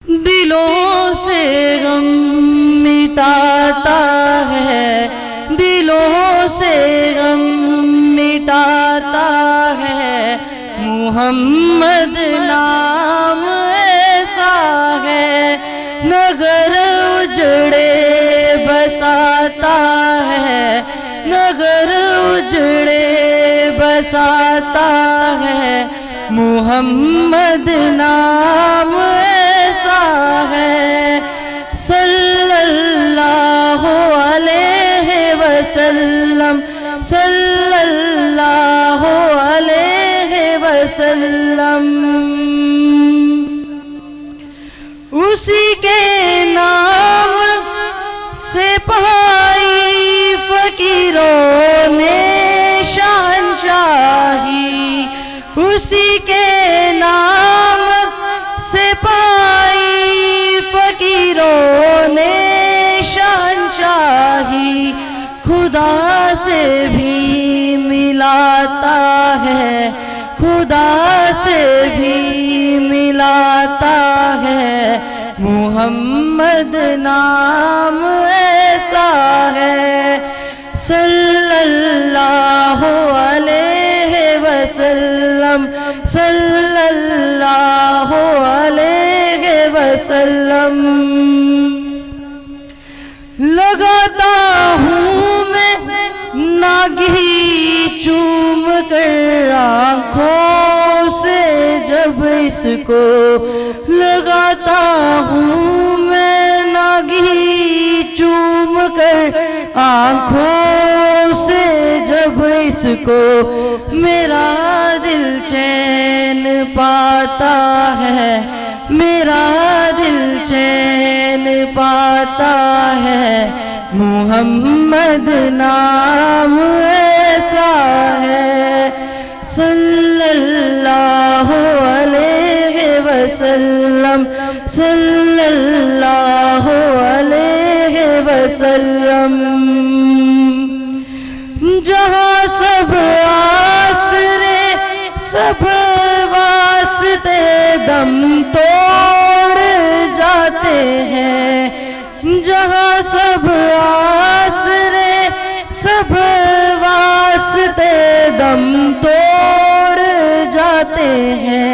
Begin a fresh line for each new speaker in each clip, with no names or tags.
दिलों से गम मिटाता है, दिलों से गम मिटाता है। मुहम्मद नाम ऐसा है, नगर उजड़े बसाता है, नगर उजड़े बसाता है। मुहम्मद नाम ऐसा है। सल्लल्लाहु अलैहि वसल्लम, सल्लल्लाहु अलैहि वसल्लम। उसी के नाम से पाई फकीरों ने शहंशाही, उसी के नाम से पाई फकीरों ने शहंशाही। खुदा से भी मिलाता है, खुदा से भी मिलाता है। मुहम्मद नाम ऐसा है। सल्लल्लाहु अलैहि वसल्लम, सल्लल्लाहु अलैहि वसल्लम। लगाता हूँ मैं नागी चूम कर आँखों से जब इसको, लगाता हूँ मैं नागी चूम कर आँखों से जब इसको। मेरा दिल चैन पाता है, मेरा दिल चैन पाता है। मुहम्मद नाम ऐसा है। सल्लल्लाहु अलैहि वसल्लम, सल्लल्लाहु अलैहि वसल्लम। जहाँ सब आसरे सब वास्ते दम तोड़ जाते हैं, जहाँ सब आसरे सब वास्ते दम तोड़ जाते हैं।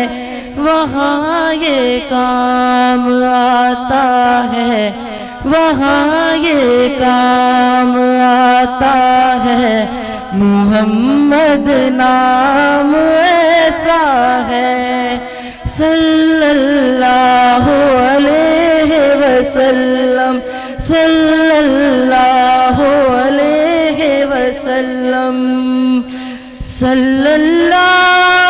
वहाँ ये काम आता है, वहाँ ये काम आता है। मुहम्मद नाम ऐसा है। सल्लल्लाहु अलैहि वसल्लम, सल्लल्लाहु अलैहि वसल्लम। सल्लल्लाहु